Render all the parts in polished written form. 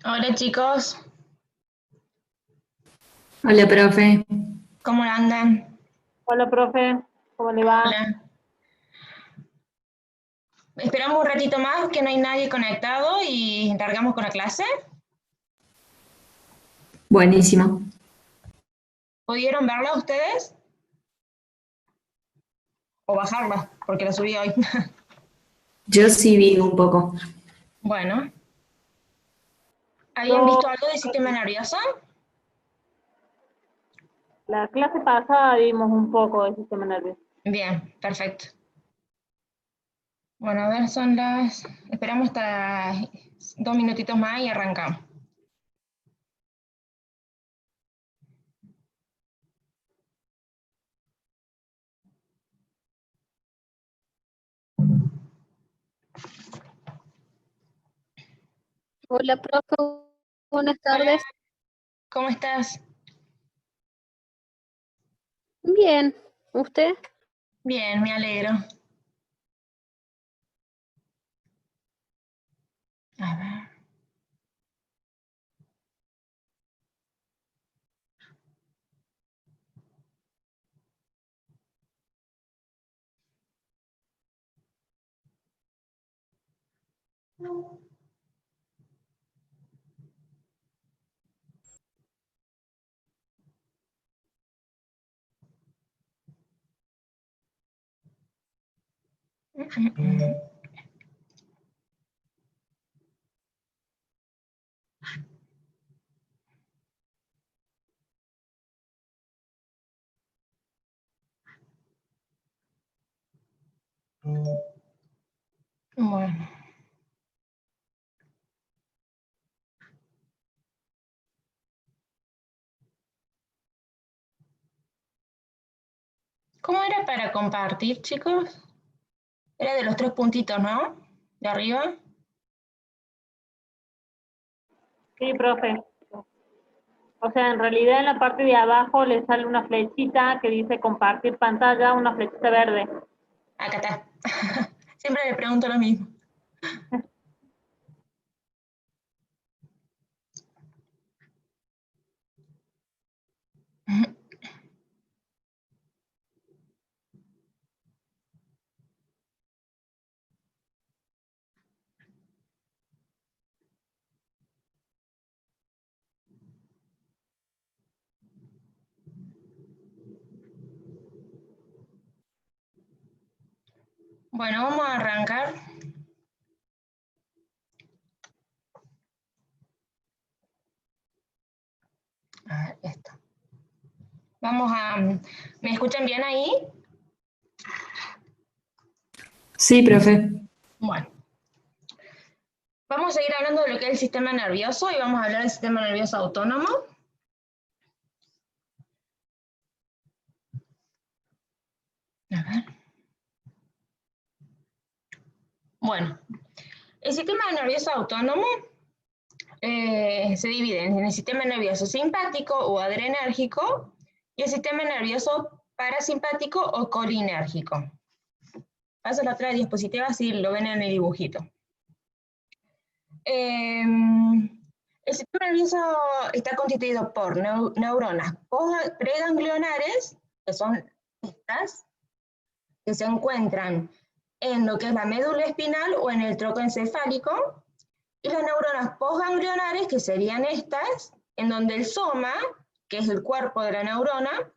Hola chicos, Hola, profe. ¿cómo andan? Hola, profe, ¿cómo le va? Hola. Esperamos un ratito más que no hay nadie conectado y largamos con la clase. Buenísimo. ¿Pudieron verla ustedes? O bajarla, porque la subí hoy. Yo sí vi un poco. Bueno, ¿habían Yo, visto algo de sistema nervioso? la clase pasada vimos un poco del sistema nervioso. Bien, perfecto. Bueno, a ver, son las... Esperamos hasta 2 minutitos más y arrancamos. Hola, profe, buenas Hola, tardes. ¿cómo estás? Bien, ¿usted? Bien, me alegro. A ver. Bueno. ¿Cómo era para compartir, chicos? Era de los 3 puntitos, ¿no? De arriba. Sí, profe. O sea, en realidad en la parte de abajo le sale una flechita que dice compartir pantalla, una flechita verde. Acá está. Siempre le pregunto lo mismo. Bueno, vamos a arrancar. A ver, esto. Vamos a... ¿Me escuchan bien ahí? Sí, profe. Bueno, vamos a seguir hablando de lo que es el sistema nervioso y vamos a hablar del sistema nervioso autónomo. A ver. Bueno, el sistema nervioso autónomo se divide en el sistema nervioso simpático o adrenérgico y el sistema nervioso parasimpático o colinérgico. Paso la otra diapositiva si lo ven en el dibujito. El sistema nervioso está constituido por neuronas preganglionares, que son estas, que se encuentran en lo que es la médula espinal o en el tronco encefálico, y las neuronas postganglionares, que serían estas, en donde el soma, que es el cuerpo de la neurona,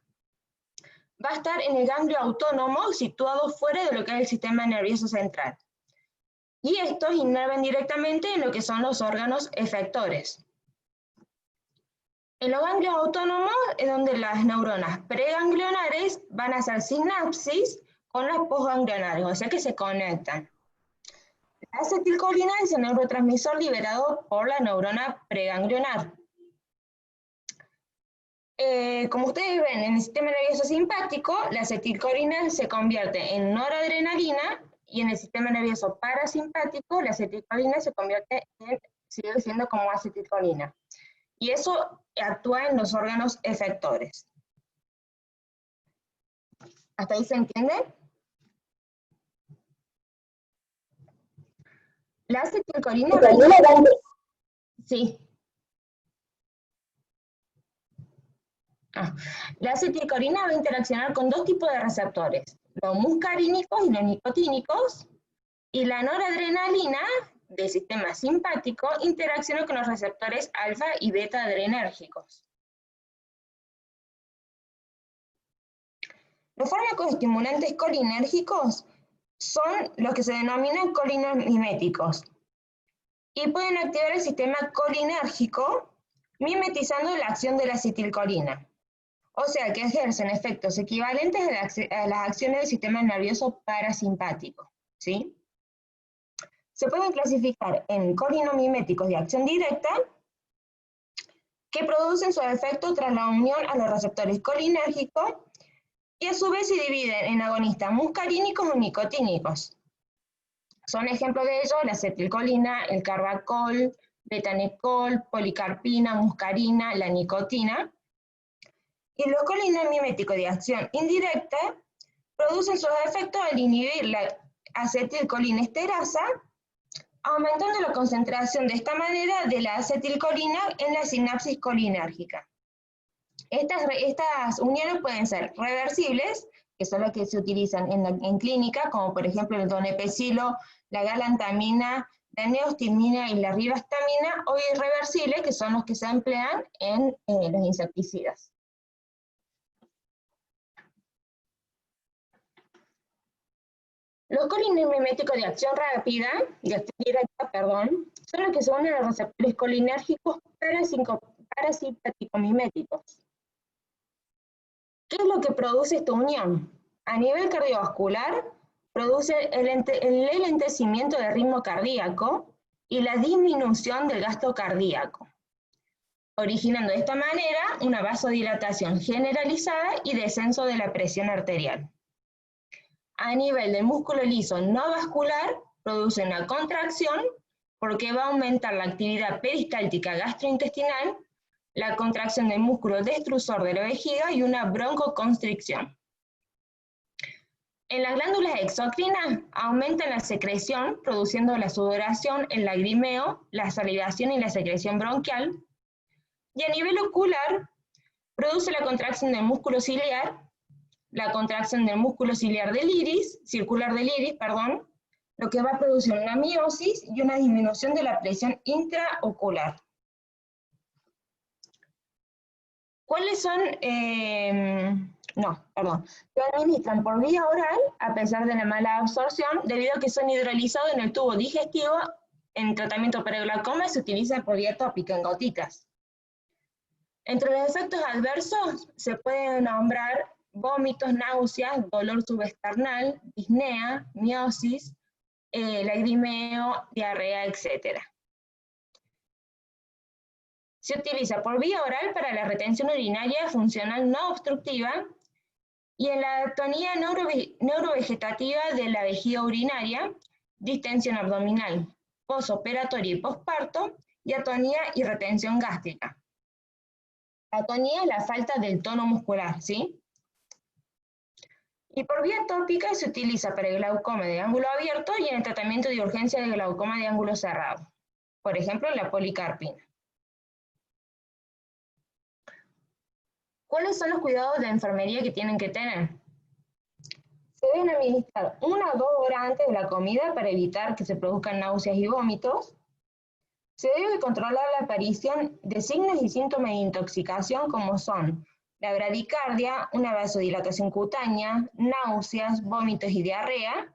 va a estar en el ganglio autónomo situado fuera de lo que es el sistema nervioso central. Y estos inervan directamente en lo que son los órganos efectores. En los ganglios autónomos es donde las neuronas preganglionares van a hacer sinapsis con las postganglionares, o sea que se conectan. La acetilcolina es el neurotransmisor liberado por la neurona preganglionar. Como ustedes ven, en el sistema nervioso simpático, la acetilcolina se convierte en noradrenalina y en el sistema nervioso parasimpático, la acetilcolina se convierte en, sigue siendo como acetilcolina. Y eso actúa en los órganos efectores. ¿Hasta ahí se entiende? La acetilcolina va a... Sí. La acetilcolina va a interaccionar con dos tipos de receptores, los muscarínicos y los nicotínicos, y la noradrenalina del sistema simpático interacciona con los receptores alfa y beta adrenérgicos. Los fármacos estimulantes colinérgicos son los que se denominan colinemiméticos y pueden activar el sistema colinérgico mimetizando la acción de la acetilcolina. O sea que ejercen efectos equivalentes a las acciones del sistema nervioso parasimpático, ¿sí? Se pueden clasificar en colinemiméticos de acción directa, que producen su efecto tras la unión a los receptores colinérgicos, y a su vez se dividen en agonistas muscarínicos o nicotínicos. Son ejemplos de ellos la acetilcolina, el carbacol, betanecol, policarpina, muscarina, la nicotina. Y los colinemiméticos de acción indirecta producen sus efectos al inhibir la acetilcolinesterasa, aumentando la concentración de esta manera de la acetilcolina en la sinapsis colinérgica. Estas uniones pueden ser reversibles, que son las que se utilizan en clínica, como por ejemplo el donepezilo, la galantamina, la neostimina y la ribastamina, o irreversibles, que son los que se emplean en los insecticidas. Los colinemiméticos de acción rápida, de acción directa, perdón, son los que se unen a los receptores colinérgicos parasimpático-miméticos. ¿Qué es lo que produce esta unión? A nivel cardiovascular, produce el enlentecimiento del ritmo cardíaco y la disminución del gasto cardíaco, originando de esta manera una vasodilatación generalizada y descenso de la presión arterial. A nivel del músculo liso no vascular, produce una contracción porque va a aumentar la actividad peristáltica gastrointestinal, la contracción del músculo destrusor de la vejiga y una broncoconstricción. En las glándulas exocrinas aumentan la secreción, produciendo la sudoración, el lagrimeo, la salivación y la secreción bronquial. Y a nivel ocular, produce la contracción del músculo ciliar, la contracción del músculo ciliar circular del iris, perdón, lo que va a producir una miosis y una disminución de la presión intraocular. ¿Cuáles son? Se administran por vía oral a pesar de la mala absorción, debido a que son hidrolizados en el tubo digestivo. En tratamiento para glaucoma se utiliza por vía tópica, en gotitas. Entre los efectos adversos se pueden nombrar vómitos, náuseas, dolor subesternal, disnea, miosis, lagrimeo, diarrea, etc. Se utiliza por vía oral para la retención urinaria funcional no obstructiva y en la atonía neurovegetativa de la vejiga urinaria, distensión abdominal, posoperatorio y posparto, y atonía y retención gástrica. Atonía es la falta del tono muscular, ¿sí? Y por vía tópica se utiliza para el glaucoma de ángulo abierto y en el tratamiento de urgencia de glaucoma de ángulo cerrado. Por ejemplo, la policarpina. ¿Cuáles son los cuidados de enfermería que tienen que tener? Se deben administrar 1 o 2 horas antes de la comida para evitar que se produzcan náuseas y vómitos. Se debe controlar la aparición de signos y síntomas de intoxicación como son la bradicardia, una vasodilatación cutánea, náuseas, vómitos y diarrea.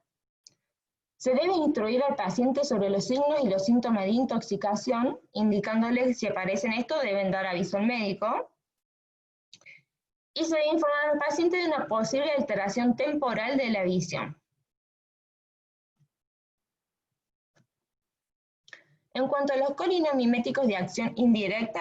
Se debe instruir al paciente sobre los signos y los síntomas de intoxicación, indicándole que si aparecen estos deben dar aviso al médico. Y se debe informar al paciente de una posible alteración temporal de la visión. En cuanto a los colinemiméticos de acción indirecta,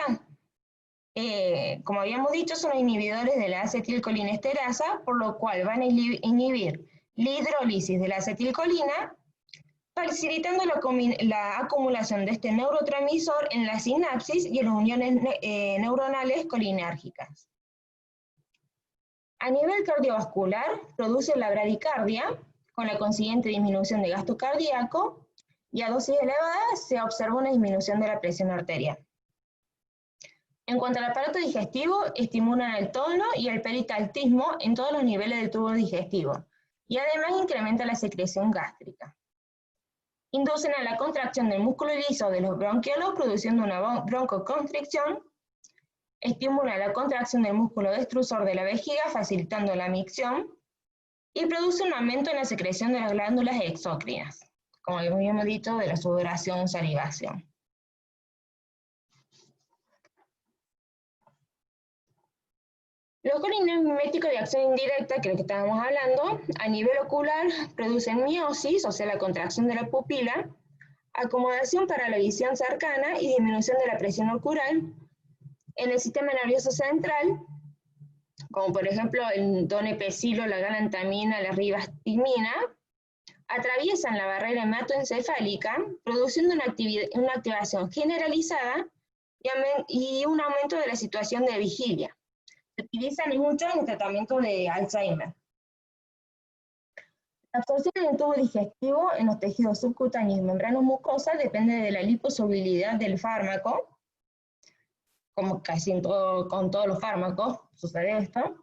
como habíamos dicho, son inhibidores de la acetilcolinesterasa, por lo cual van a inhibir la hidrólisis de la acetilcolina, facilitando la acumulación de este neurotransmisor en la sinapsis y en las uniones neuronales colinérgicas. A nivel cardiovascular, produce la bradicardia, con la consiguiente disminución de gasto cardíaco, y a dosis elevadas se observa una disminución de la presión arterial. En cuanto al aparato digestivo, estimulan el tono y el peristaltismo en todos los niveles del tubo digestivo, y además incrementa la secreción gástrica. Inducen a la contracción del músculo liso de los bronquiolos, produciendo una broncoconstricción. Estimula la contracción del músculo destrusor de la vejiga, facilitando la micción. Y produce un aumento en la secreción de las glándulas exócrinas, como habíamos dicho, de la sudoración, salivación. Los colineméticos de acción indirecta, que es lo que estábamos hablando, a nivel ocular producen miosis, o sea, la contracción de la pupila, acomodación para la visión cercana y disminución de la presión ocular. En el sistema nervioso central, como por ejemplo el donepezilo, la galantamina, la ribastimina, atraviesan la barrera hematoencefálica, produciendo una activación generalizada y un aumento de la situación de vigilia. Se utilizan mucho en el tratamiento de Alzheimer. La absorción en el tubo digestivo en los tejidos subcutáneos y membranas mucosas depende de la liposolubilidad del fármaco, como casi con todos los fármacos sucede esto.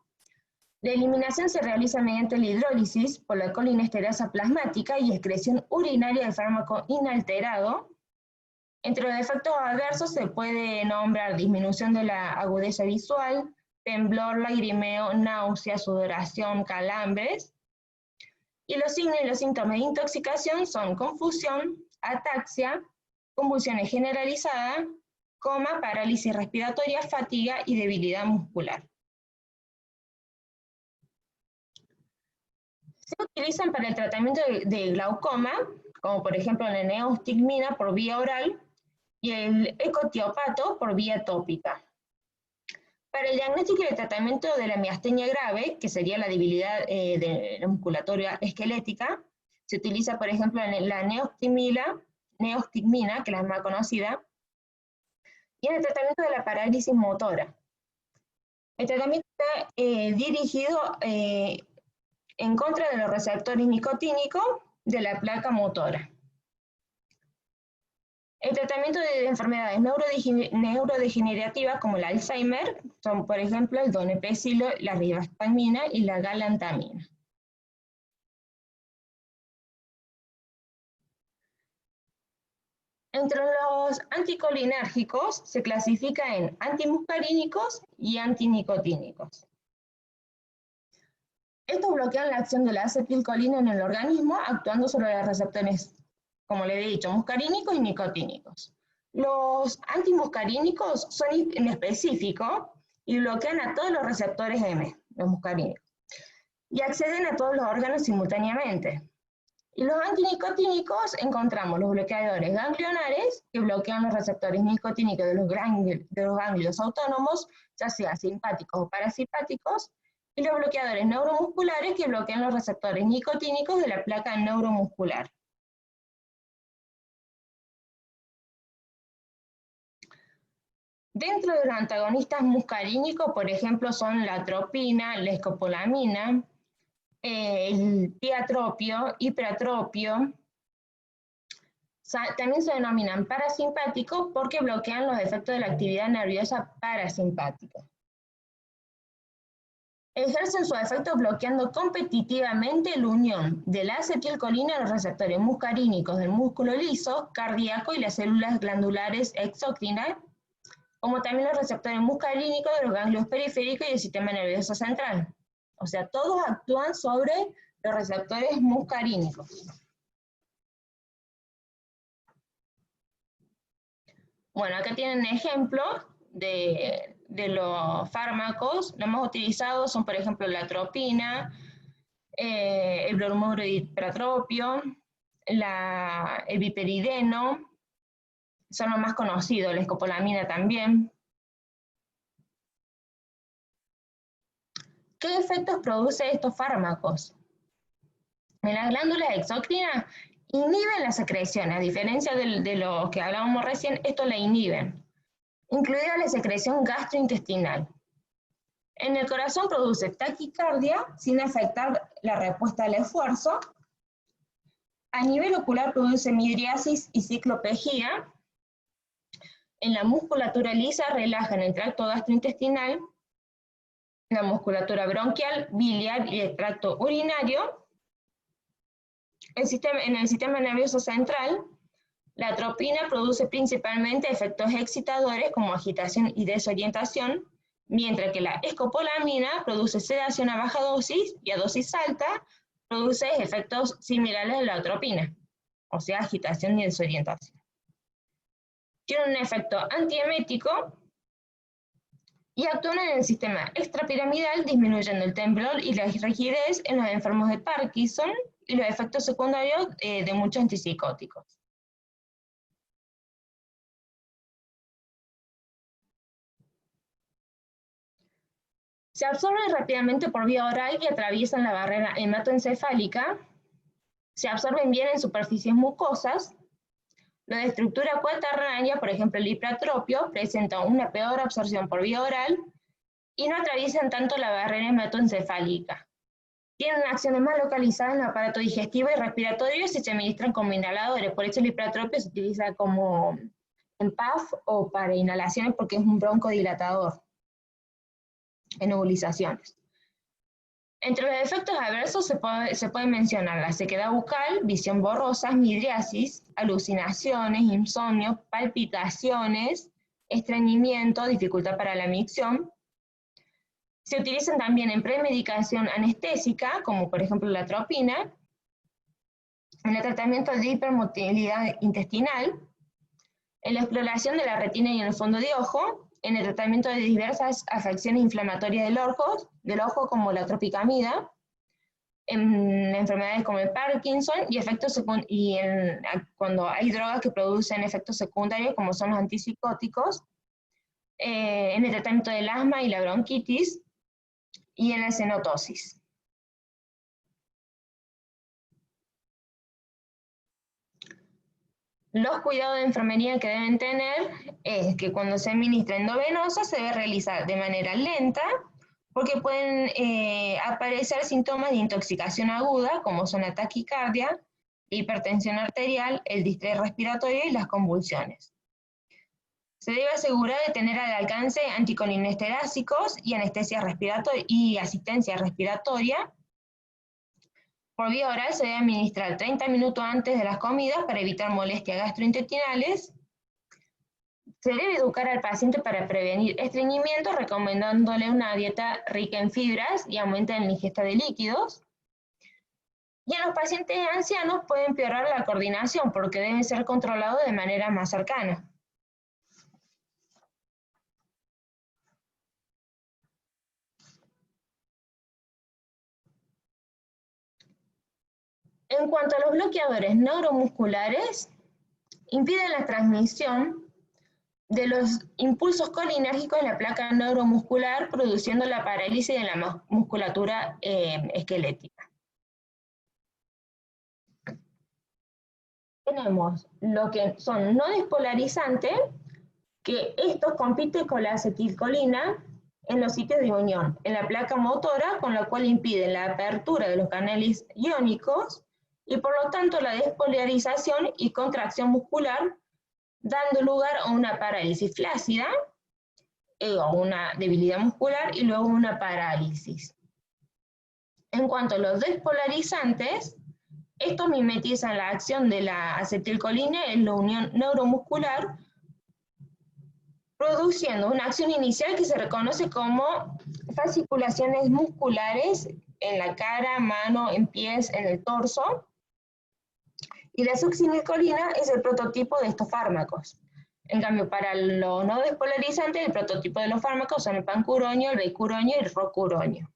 La eliminación se realiza mediante la hidrólisis por la colinesterasa plasmática y excreción urinaria del fármaco inalterado. Entre los efectos adversos se puede nombrar disminución de la agudeza visual, temblor, lagrimeo, náusea, sudoración, calambres. Y los signos y los síntomas de intoxicación son confusión, ataxia, convulsiones generalizadas, coma, parálisis respiratoria, fatiga y debilidad muscular. Se utilizan para el tratamiento de glaucoma, como por ejemplo la neostigmina por vía oral y el ecotiopato por vía tópica. Para el diagnóstico y el tratamiento de la miastenia grave, que sería la debilidad de la musculatura esquelética, se utiliza, por ejemplo, la neostigmina, que es la más conocida, y en el tratamiento de la parálisis motora. El tratamiento está dirigido en contra de los receptores nicotínicos de la placa motora. El tratamiento de enfermedades neurodegenerativas como el Alzheimer son, por ejemplo, el donepezilo, la ribastamina y la galantamina. Entre los anticolinérgicos se clasifica en antimuscarínicos y antinicotínicos. Estos bloquean la acción de la acetilcolina en el organismo, actuando sobre los receptores, como le he dicho, muscarínicos y nicotínicos. Los antimuscarínicos son inespecíficos y bloquean a todos los receptores M, los muscarínicos, y acceden a todos los órganos simultáneamente. Y los antinicotínicos encontramos los bloqueadores ganglionares, que bloquean los receptores nicotínicos de los ganglios autónomos, ya sea simpáticos o parasimpáticos, y los bloqueadores neuromusculares, que bloquean los receptores nicotínicos de la placa neuromuscular. Dentro de los antagonistas muscarínicos, por ejemplo, son la atropina, la escopolamina, el tiatropio, hiperatropio. También se denominan parasimpáticos porque bloquean los efectos de la actividad nerviosa parasimpática. Ejercen su efecto bloqueando competitivamente la unión de la acetilcolina a los receptores muscarínicos del músculo liso, cardíaco y las células glandulares exócrinas, como también los receptores muscarínicos de los ganglios periféricos y el sistema nervioso central. O sea, todos actúan sobre los receptores muscarínicos. Bueno, acá tienen ejemplos de los fármacos. Los más utilizados son, por ejemplo, la atropina, el bromuro de hiperatropio, el biperideno, son los más conocidos, la escopolamina también. ¿Qué efectos producen estos fármacos? En las glándulas exócrinas inhiben la secreción, a diferencia de lo que hablábamos recién, esto la inhiben, incluida la secreción gastrointestinal. En el corazón produce taquicardia sin afectar la respuesta al esfuerzo. A nivel ocular produce midriasis y ciclopegía. En la musculatura lisa relajan el tracto gastrointestinal, la musculatura bronquial, biliar y el tracto urinario. En el sistema nervioso central, la atropina produce principalmente efectos excitadores como agitación y desorientación, mientras que la escopolamina produce sedación a baja dosis y a dosis alta produce efectos similares a la atropina, o sea, agitación y desorientación. Tiene un efecto antiemético y actúan en el sistema extrapiramidal, disminuyendo el temblor y la rigidez en los enfermos de Parkinson y los efectos secundarios de muchos antipsicóticos. Se absorben rápidamente por vía oral y atraviesan la barrera hematoencefálica. Se absorben bien en superficies mucosas. La de estructura cuaternaria, por ejemplo el hipratropio, presenta una peor absorción por vía oral y no atraviesan tanto la barrera hematoencefálica. Tienen acciones más localizadas en el aparato digestivo y respiratorio si se administran como inhaladores. Por eso el hipratropio se utiliza como en PAF o para inhalaciones porque es un broncodilatador en nebulizaciones. Entre los efectos adversos se puede mencionar la sequedad bucal, visión borrosa, midriasis, alucinaciones, insomnio, palpitaciones, estreñimiento, dificultad para la micción. Se utilizan también en premedicación anestésica, como por ejemplo la atropina, en el tratamiento de hipermotilidad intestinal, en la exploración de la retina y en el fondo de ojo, en el tratamiento de diversas afecciones inflamatorias del ojo como la tropicamida, en enfermedades como el Parkinson y cuando hay drogas que producen efectos secundarios como son los antipsicóticos, en el tratamiento del asma y la bronquitis y en la cenotosis. Los cuidados de enfermería que deben tener es que cuando se administra endovenosa se debe realizar de manera lenta porque pueden aparecer síntomas de intoxicación aguda como son la taquicardia, hipertensión arterial, el distrés respiratorio y las convulsiones. Se debe asegurar de tener al alcance anticolinestéricos y anestesia respiratoria y asistencia respiratoria. Por vía oral se debe administrar 30 minutos antes de las comidas para evitar molestias gastrointestinales. Se debe educar al paciente para prevenir estreñimiento, recomendándole una dieta rica en fibras y aumenta la ingesta de líquidos. Y en los pacientes ancianos puede empeorar la coordinación porque deben ser controlados de manera más cercana. En cuanto a los bloqueadores neuromusculares, impiden la transmisión de los impulsos colinérgicos en la placa neuromuscular, produciendo la parálisis de la musculatura esquelética. Tenemos lo que son no despolarizantes, que estos compiten con la acetilcolina en los sitios de unión, en la placa motora, con la cual impiden la apertura de los canales iónicos y por lo tanto la despolarización y contracción muscular, dando lugar a una parálisis flácida o una debilidad muscular y luego una parálisis. En cuanto a los despolarizantes, estos mimetizan la acción de la acetilcolina en la unión neuromuscular, produciendo una acción inicial que se reconoce como fasciculaciones musculares en la cara, mano, en pies, en el torso. Y la succinilcolina es el prototipo de estos fármacos. En cambio, para los no despolarizantes, el prototipo de los fármacos son el pancuronio, el beicuronio y el rocuronio.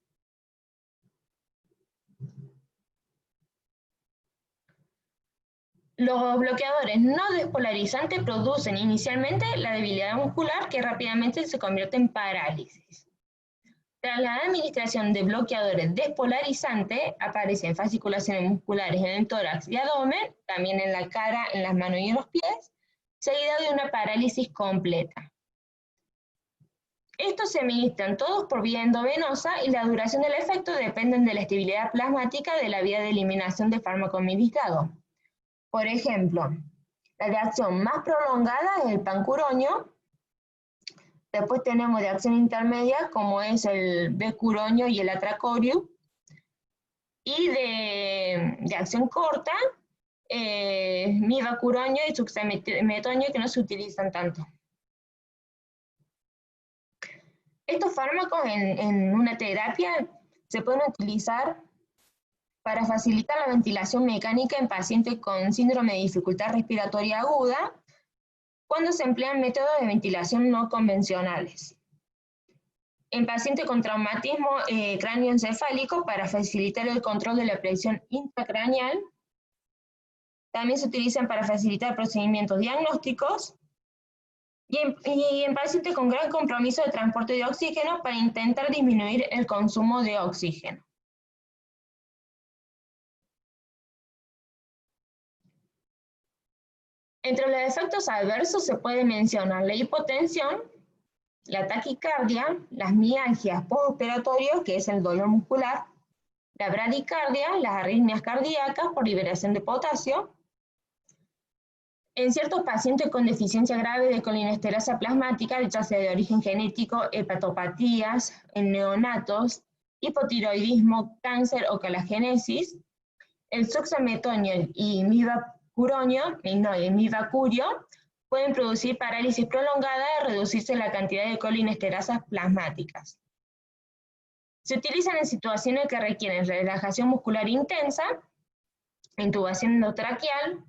Los bloqueadores no despolarizantes producen inicialmente la debilidad muscular que rápidamente se convierte en parálisis. Tras la administración de bloqueadores despolarizantes, aparecen fasciculaciones musculares en el tórax y abdomen, también en la cara, en las manos y en los pies, seguida de una parálisis completa. Estos se administran todos por vía endovenosa y la duración del efecto dependen de la estabilidad plasmática de la vía de eliminación de fármaco administrado. Por ejemplo, La de acción más prolongada es el pancuroño. Después tenemos de acción intermedia, como es el becuroño y el atracorio. Y de acción corta, mivacuroño y suxametoño, que no se utilizan tanto. Estos fármacos en una terapia se pueden utilizar para facilitar la ventilación mecánica en pacientes con síndrome de dificultad respiratoria aguda, cuando se emplean métodos de ventilación no convencionales. En pacientes con traumatismo cráneoencefálico, para facilitar el control de la presión intracraneal. También se utilizan para facilitar procedimientos diagnósticos. Y en pacientes con gran compromiso de transporte de oxígeno, para intentar disminuir el consumo de oxígeno. Entre los efectos adversos se puede mencionar la hipotensión, la taquicardia, las mialgias postoperatorias, que es el dolor muscular, la bradicardia, las arritmias cardíacas por liberación de potasio. En ciertos pacientes con deficiencia grave de colinesterasa plasmática, ya sea de origen genético, hepatopatías, en neonatos, hipotiroidismo, cáncer o calagénesis, el suxametoño y mivacurio pueden producir parálisis prolongada y reducirse la cantidad de colinesterasas plasmáticas. Se utilizan en situaciones que requieren relajación muscular intensa, intubación endotraqueal,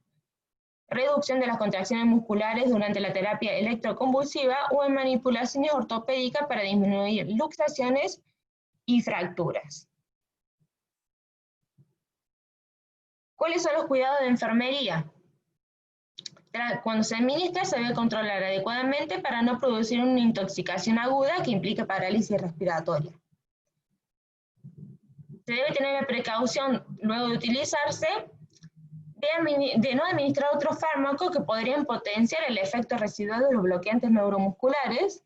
reducción de las contracciones musculares durante la terapia electroconvulsiva o en manipulaciones ortopédicas para disminuir luxaciones y fracturas. ¿Cuáles son los cuidados de enfermería? Cuando se administra, se debe controlar adecuadamente para no producir una intoxicación aguda que implique parálisis respiratoria. Se debe tener la precaución, luego de utilizarse, de no administrar otros fármacos que podrían potenciar el efecto residual de los bloqueantes neuromusculares.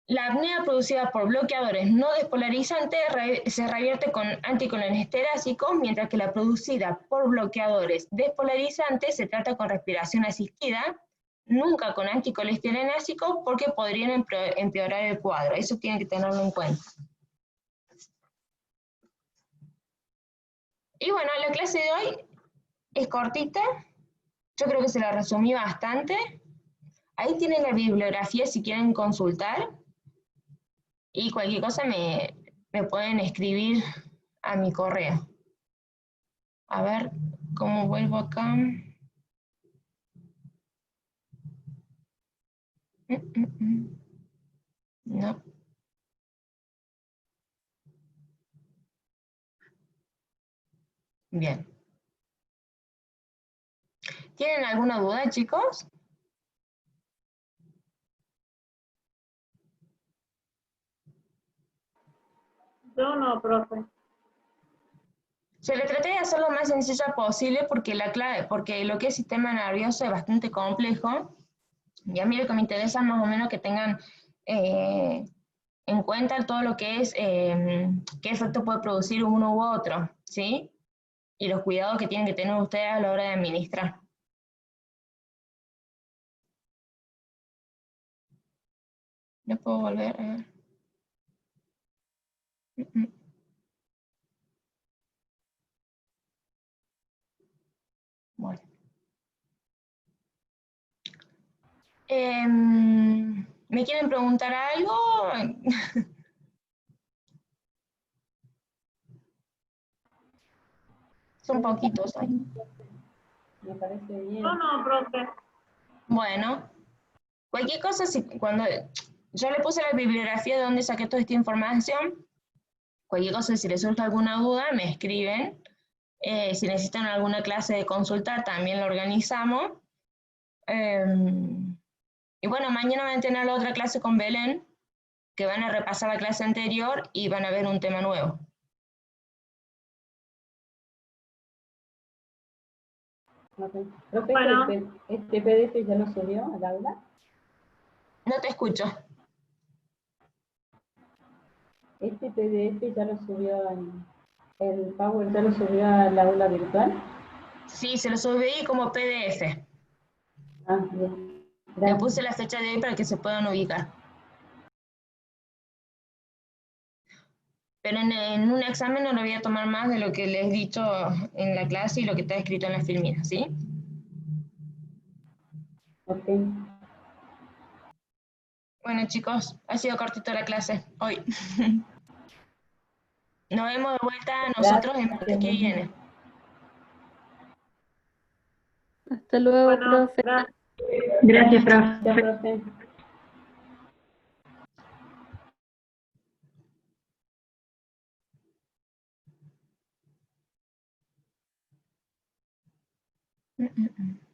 La apnea producida por bloqueadores no despolarizantes se revierte con anticolinesterásicos, mientras que la producida por bloqueadores despolarizantes se trata con respiración asistida, nunca con anticolinesterinásicos, porque podrían empeorar el cuadro. Eso tienen que tenerlo en cuenta. Y bueno, la clase de hoy es cortita. Yo creo que se la resumí bastante. Ahí tienen la bibliografía si quieren consultar. Y cualquier cosa me pueden escribir a mi correo. A ver, ¿cómo vuelvo acá? No. Bien. ¿Tienen alguna duda, chicos? Yo no, profe. Se le traté de hacer lo más sencilla posible porque lo que es sistema nervioso es bastante complejo. Y a mí lo que me interesa más o menos que tengan en cuenta todo lo que es qué efecto puede producir uno u otro, ¿sí? Y los cuidados que tienen que tener ustedes a la hora de administrar. ¿No puedo volver? A ver. Bueno. ¿Me quieren preguntar algo? Son poquitos hoy. Me parece bien. No, profe. Bueno, cualquier cosa, cuando yo le puse la bibliografía de donde saqué toda esta información, cualquier cosa, si les surge alguna duda, me escriben. Si necesitan alguna clase de consulta, también la organizamos. Y bueno, mañana van a tener la otra clase con Belén, que van a repasar la clase anterior y van a ver un tema nuevo. Okay. Profe, Bueno. ¿este PDF ya lo subió al aula? No te escucho. ¿Este PDF ya lo subió el Power ya lo subió al aula virtual? Sí, se lo subí como PDF. Ah, bien. Le Gracias. puse la fecha de hoy para que se puedan ubicar. Pero en un examen no lo voy a tomar más de lo que les he dicho en la clase y lo que está escrito en la filmina, ¿sí? Ok. Bueno, chicos, ha sido cortito la clase hoy. Nos vemos de vuelta nosotros el martes que viene. Hasta luego, Bueno, profe. gracias. Gracias, Gracias, profe. profe. Mm, mm, mm.